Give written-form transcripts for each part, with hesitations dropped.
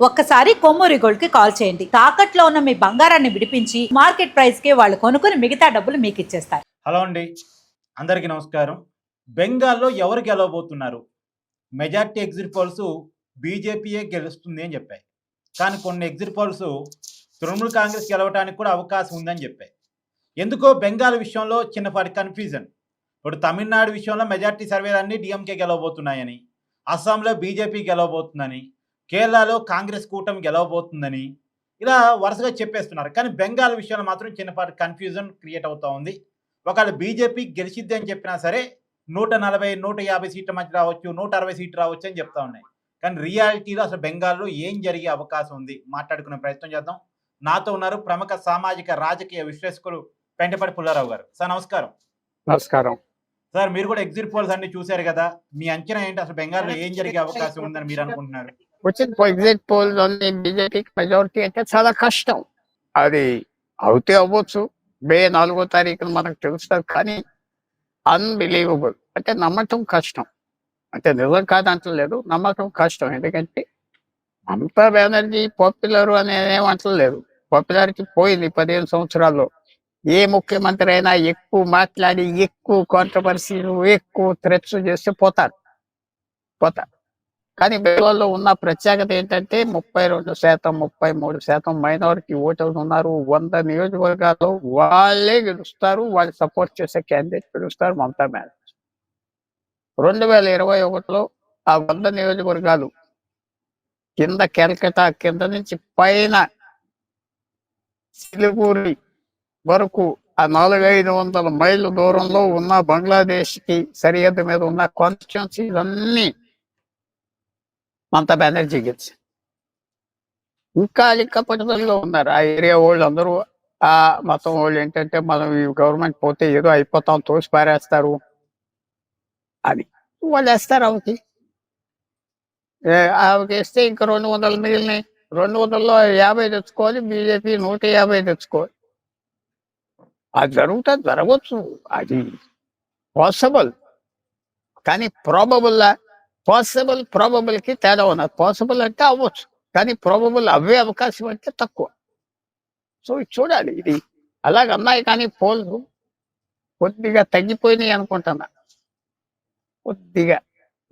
ఒక్కసారి కొమ్మూరి గోల్డ్ కి కాల్ చేయండి. తాకట్లో ఉన్న మీ బంగారాన్ని విడిపించి మార్కెట్ ప్రైస్ కి వాళ్ళు కొనుక్కుని మిగతా డబ్బులు మీకు ఇచ్చేస్తారు. హలో అండి, అందరికీ నమస్కారం. బెంగాల్లో ఎవరు గెలవబోతున్నారు? మెజార్టీ ఎగ్జిట్ పోల్స్ బీజేపీయే గెలుస్తుంది అని చెప్పాయి. కానీ కొన్ని ఎగ్జిట్ పోల్స్ తృణమూల్ కాంగ్రెస్ గెలవడానికి కూడా అవకాశం ఉందని చెప్పాయి. ఎందుకో బెంగాల్ విషయంలో చిన్నపాటి కన్ఫ్యూజన్. ఇప్పుడు తమిళనాడు విషయంలో మెజార్టీ సర్వేలన్నీ డిఎంకే గెలవబోతున్నాయని, అస్సాంలో బీజేపీ గెలవబోతుందని, కేరళలో కాంగ్రెస్ కూటమి గెలవబోతుందని ఇలా వరుసగా చెప్పేస్తున్నారు. కానీ బెంగాల్ విషయంలో మాత్రం చిన్నపాటి కన్ఫ్యూజన్ క్రియేట్ అవుతూ ఉంది. ఒకవేళ బీజేపీ గెలిచిద్ది అని చెప్పినా సరే 140, 150 సీట్ల మధ్య రావచ్చు, 160 సీట్లు రావచ్చు అని చెప్తా ఉన్నాయి. కానీ రియాలిటీలో అసలు బెంగాల్లో ఏం జరిగే అవకాశం ఉంది మాట్లాడుకునే ప్రయత్నం చేద్దాం. నాతో ఉన్నారు ప్రముఖ సామాజిక రాజకీయ విశ్లేషకులు పెంటపాటి పుల్లారావు గారు. సార్ నమస్కారం. నమస్కారం సార్, మీరు కూడా ఎగ్జిట్ పోల్స్ అన్ని చూశారు కదా, మీ అంచనా ఏంటి? అసలు బెంగాల్లో ఏం జరిగే అవకాశం ఉందని మీరు అనుకుంటున్నారు? వచ్చిన ఎగ్జిట్ పోల్ లోని బీజేపీకి మెజారిటీ అంటే చాలా కష్టం. అది అవుతే అవ్వచ్చు, మే 4వ తారీఖున మనకు తెలుస్తుంది. కానీ అన్బిలీవబుల్ అంటే నమ్మటం కష్టం. అంటే నిజం కాదంటలేదు, నమ్మటం కష్టం. ఎందుకంటే మమతా బెనర్జీ పాపులర్ అనేది ఏమంటలేదు. పాపులారిటీ పోయింది 15 సంవత్సరాల్లో. ఏ ముఖ్యమంత్రి అయినా ఎక్కువ మాట్లాడి, ఎక్కువ కాంట్రవర్సీలు, ఎక్కువ థ్రెట్స్ చేస్తే పోతారు. కానీ బెంగాల్లో ఉన్న ప్రత్యేకత ఏంటంటే 32%, 33% మైనారిటీ ఓటర్లు ఉన్నారు. 100 నియోజకవర్గాల్లో వాళ్ళే గెలుస్తారు, వాళ్ళు సపోర్ట్ చేసే క్యాండిడేట్ గెలుస్తారు, మమతా బెనర్జీ. 2021లో ఆ 100 నియోజకవర్గాలు కింద కలకత్తా కింద నుంచి పైన సిలిగురి వరకు ఆ 400-500 మైళ్ళ దూరంలో ఉన్న బంగ్లాదేశ్ కి సరిహద్దు మీద ఉన్న కాన్స్టిట్యున్సీస్ అన్ని మమతా బెనర్జీ గెలిచి ఇంకా పట్టుదలలో ఉన్నారు. ఆ ఏరియా వాళ్ళు అందరూ, ఆ మతం వాళ్ళు ఏంటంటే మనం ఈ గవర్నమెంట్ పోతే ఏదో అయిపోతాం, తోసి పారేస్తారు అని వాళ్ళు వేస్తారు. ఆమెకి వేస్తే ఇంకా 200 మిగిలినాయి. 200లో 50 తెచ్చుకోవాలి, బీజేపీ 150 తెచ్చుకోవాలి. అది జరగవచ్చు, అది పాసిబుల్. కానీ ప్రాబబుల్ కి తేడా ఉన్నది. పాసిబుల్ అంటే అవ్వచ్చు, కానీ ప్రాబబుల్ అవే అవకాశం అంటే తక్కువ. సో ఇది చూడాలి. ఇది అలాగన్నాయి, కానీ పోల్స్ కొద్దిగా తగ్గిపోయినాయి అనుకుంటున్నా. కొద్దిగా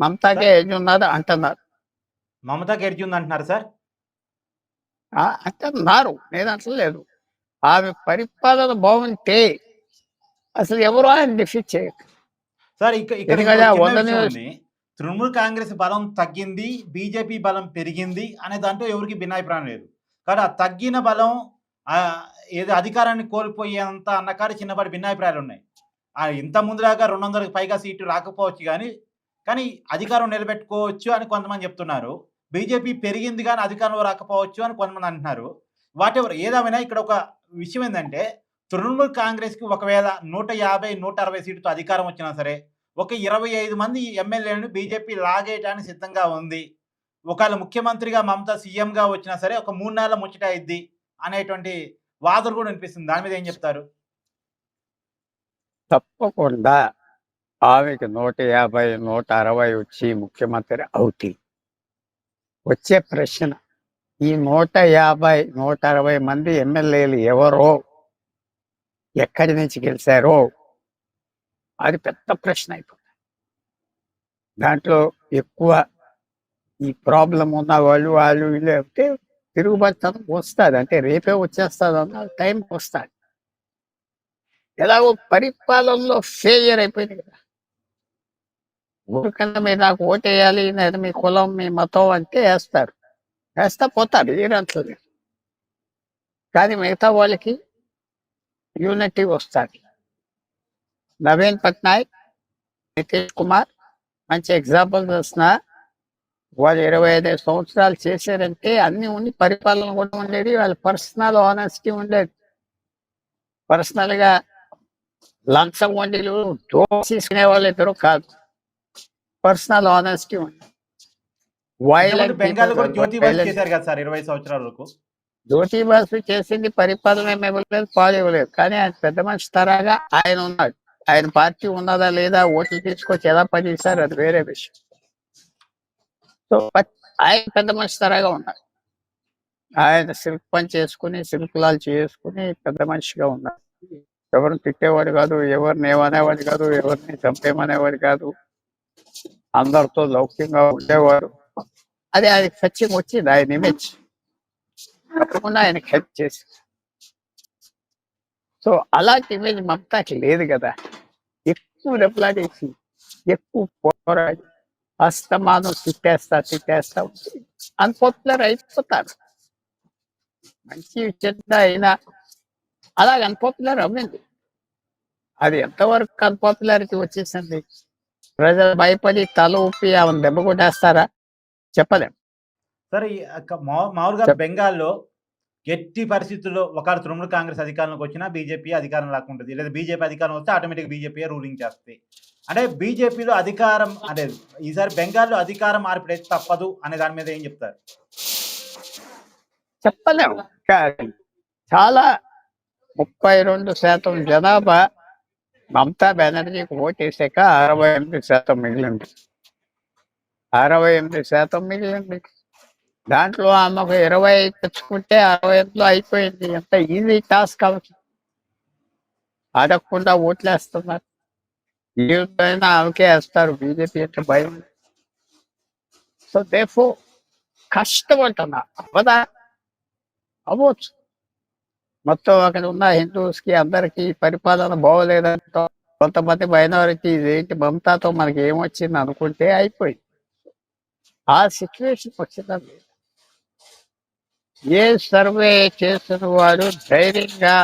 మమతాకే ఎడ్జ్ ఉన్నది అంటున్నారు. మమతాకి ఎడ్జ్ ఉంది అంటున్నారు సార్? అంటున్నారు, నేను అంటలేదు. ఆమె పరిపాలన బాగుంటే అసలు ఎవరు ఆయన డిఫీట్ చేయరు సార్. తృణమూల్ కాంగ్రెస్ బలం తగ్గింది, బీజేపీ బలం పెరిగింది అనే దాంట్లో ఎవరికి భిన్నాభిప్రాయం లేదు. కానీ ఆ తగ్గిన బలం ఏదో అధికారాన్ని కోల్పోయేంత అన్నకారు చిన్నపాటి భిన్నాభిప్రాయాలు ఉన్నాయి. ఇంత ముందులాగా 200కి పైగా సీట్లు రాకపోవచ్చు, కానీ అధికారం నిలబెట్టుకోవచ్చు అని కొంతమంది చెప్తున్నారు. బీజేపీ పెరిగింది కానీ అధికారంలో రాకపోవచ్చు అని కొంతమంది అంటున్నారు. వాటెవర్ ఏదేమైనా ఇక్కడ ఒక విషయం ఏంటంటే, తృణమూల్ కాంగ్రెస్కి ఒకవేళ 150, 160 సీటుతో అధికారం వచ్చినా సరే ఒక 25 మంది ఎమ్మెల్యేలను బీజేపీ లాగేయడానికి సిద్ధంగా ఉంది. ఒకవేళ ముఖ్యమంత్రిగా మమతా సీఎంగా వచ్చినా సరే ఒక 3 నెలల ముచ్చట అయింది అనేటువంటి వాదన కూడా అనిపిస్తుంది. దాని మీద ఏం చెప్తారు? తప్పకుండా ఆమెకి 150, 160 వచ్చి ముఖ్యమంత్రి అవుతాయి. వచ్చే ప్రశ్న, ఈ 150, 160 మంది ఎమ్మెల్యేలు ఎవరో, ఎక్కడి నుంచి గెలిచారో, అది పెద్ద ప్రశ్న అయిపోతుంది. దాంట్లో ఎక్కువ ఈ ప్రాబ్లం ఉన్న వాళ్ళు వీళ్ళు అయితే తిరుగుబడతనం వస్తుంది. అంటే రేపే వచ్చేస్తుంది అన్న టైంకి వస్తుంది. ఎలాగో పరిపాలనలో ఫెయిలియర్ అయిపోయింది కదా. ఊరికన్నా మీరు నాకు ఓటేయాలి, లేదా మీ కులం, మీ మతం అంటే వేస్తా పోతారు, ఏరంటలేదు. కానీ మిగతా వాళ్ళకి యూనిటీ వస్తుంది. నవీన్ పట్నాయక్, నితీష్ కుమార్ మంచి ఎగ్జాంపుల్ చూసిన. వాళ్ళు 25 సంవత్సరాలు చేశారంటే అన్ని ఉండి, పరిపాలన కూడా ఉండేది, వాళ్ళ పర్సనల్ ఆనెస్టీ ఉండేది. పర్సనల్గా లంచం వండిలు తీసుకునే వాళ్ళు ఇద్దరు కాదు, పర్సనల్ ఆనెస్టీ ఉంది. జ్యోతి బాసు చేసింది పరిపాలన ఇవ్వలేదు, పాలు ఇవ్వలేదు. కానీ ఆయన పెద్ద మనిషి తరాగా ఆయన ఉన్నాడు. ఆయన పార్టీ ఉన్నదా లేదా, ఓట్లు తీసుకొచ్చి ఎలా పనిచేశారు అది వేరే విషయం. సో ఆయన పెద్ద మనిషి తరాగా ఉన్నాడు. ఆయన సిల్క్ పంచ్ చేసుకుని సిల్క్ లాల్ చేసుకుని పెద్ద మనిషిగా ఉన్నారు. ఎవరిని తిట్టేవాడు కాదు, ఎవరిని ఏమనేవాడు కాదు, ఎవరిని చంపేమనేవాడు కాదు, అందరితో లౌక్యంగా ఉండేవాడు. అది ఆయనకి సత్యం వచ్చింది, ఆయన ఇమేజ్ తప్పకుండా ఆయనకి హెల్ప్ చేసి. సో అలాంటి ఇమేజ్ మమతాకి లేదు కదా. ఎక్కువ దెబ్బలాడేసి ఎక్కువ పోరాడి అస్తమానం తిట్టేస్తా అన్పాపులర్ అయిపోతారు. మంచి చెడ్డ అయినా అలాగ అన్పాపులర్ అవ్వండి. అది ఎంతవరకు అన్పాపులారిటీ వచ్చేసింది? ప్రజలు భయపడి తల ఊపి ఆమెను దెబ్బ కొట్టేస్తారా? చెప్పలేం. సరే మామూలుగా బెంగాల్లో ఎట్టి పరిస్థితుల్లో ఒకవేళ తృణమూల్ కాంగ్రెస్ అధికారంలోకి వచ్చినా బీజేపీ అధికారం లాక్కుంటుంది, లేదా బీజేపీ అధికారం వస్తే ఆటోమేటిక్ బీజేపీ రూలింగ్ చేస్తుంది. అంటే బీజేపీలో అధికారం అంటే ఈసారి బెంగాల్లో అధికారం మార్పిడి అయితే తప్పదు అనే దాని మీద ఏం చెప్తారు? చెప్పలేము. కానీ చాలా 32% జనాభా మమతా బెనర్జీకి ఓటేసాక 68% మిగిలింది. 68% మిగిలింది. దాంట్లో ఆమెకు 20 తెచ్చుకుంటే 68లో అయిపోయింది. ఎంత ఈజీ టాస్క్ అవ్వచ్చు. అడగకుండా ఓట్లేస్తున్నారు. ఏమైనా ఆమెకే వేస్తారు. బీజేపీ అంటే భయం. సో దేఫో కష్టపడుతున్నా అవదా అవ్వచ్చు. మొత్తం అక్కడ ఉన్న హిందూస్కి అందరికీ పరిపాలన బాగోలేదంటో, కొంతమంది మైనారిటీస్ ఏంటి మమతాతో మనకి ఏమొచ్చింది అనుకుంటే అయిపోయింది. ఆ సిచ్యువేషన్ వచ్చిందండి. ఏ సర్వే చేసిన వాడు ధైర్యంగా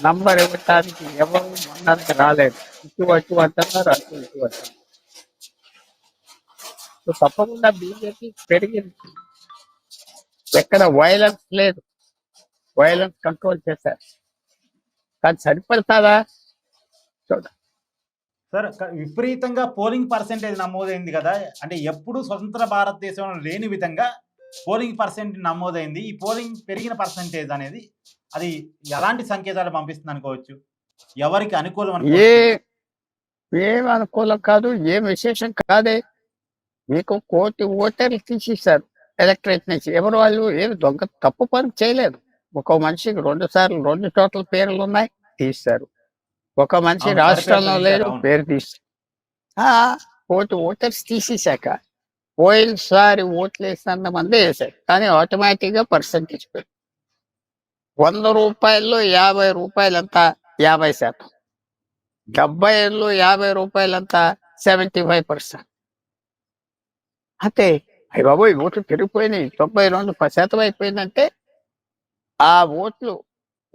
నంబర్ ఇవ్వటానికి ఎవరు ముందరికి రాలేదు. ఇటు అంటున్నారు, అటు అంటున్నారు. సో తప్పకుండా బీజేపీ పెరిగింది. ఎక్కడ వైలెన్స్ లేదు, వైలెన్స్ కంట్రోల్ చేశారు. కానీ సరిపడతారా చూడ. సార్ విపరీతంగా పోలింగ్ పర్సెంటేజ్ నమోదైంది కదా, అంటే ఎప్పుడు స్వతంత్ర భారతదేశంలో లేని విధంగా పోలింగ్ పర్సెంట్ నమోదైంది. ఈ పోలింగ్ పెరిగిన పర్సెంటేజ్ అనేది అది ఎలాంటి సంకేతాలు పంపిస్తుంది అనుకోవచ్చు? ఎవరికి అనుకూలం ఏం అనుకూలం కాదు, ఏం విశేషం కాదే. మీకు 1 కోటి ఓటర్లు తీసేశారు ఎలక్టరేట్ నుంచి. ఎవరు వాళ్ళు? ఏమి దొంగ తప్పు పని చేయలేదు. ఒక మనిషికి 2 సార్లు 2 చోట్ల పేర్లు ఉన్నాయి, తీశారు. ఒక మనిషి రాష్ట్రంలో లేదు, పేరు తీశారు. 1 కోటి ఓటర్స్ తీసేశాక పోయినసారి ఓట్లు వేసినంత మంది వేశారు. కానీ ఆటోమేటిక్గా పర్సంటేజ్ పెరిగింది. 100 రూపాయల్లో 50 రూపాయలంతా 50%, 70లో 50 రూపాయలంతా 75%. అంతే. అయ్య బాబోయ్ ఓట్లు పెరిగిపోయినాయి, 92% అయిపోయిందంటే ఆ ఓట్లు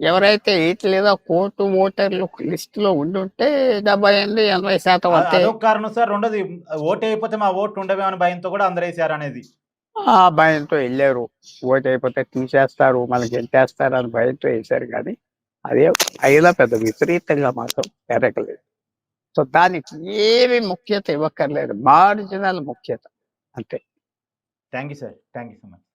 ఎవరైతే 8 లేదా 1 కోటి ఓటర్లు లిస్ట్ లో ఉండుంటే 78-80% అంతే. అదొక కారణం సార్. రెండోది ఓటు అయిపోతే మా ఓటు ఉండవేమో అని భయంతో కూడా అందరూ వేసారు అనేది. ఆ భయంతో వెళ్ళారు. ఓటు అయిపోతే తీసేస్తారు, మనకి గెంటేస్తారు అని భయంతో వేశారు. కానీ అదే అయినా పెద్ద విపరీతంగా మాత్రం పెరగలేదు. సో దానికి ఏమి ముఖ్యత ఇవ్వక్కర్లేదు, మార్జినల్ ముఖ్యత అంతే. Thank you sir, thank you so much.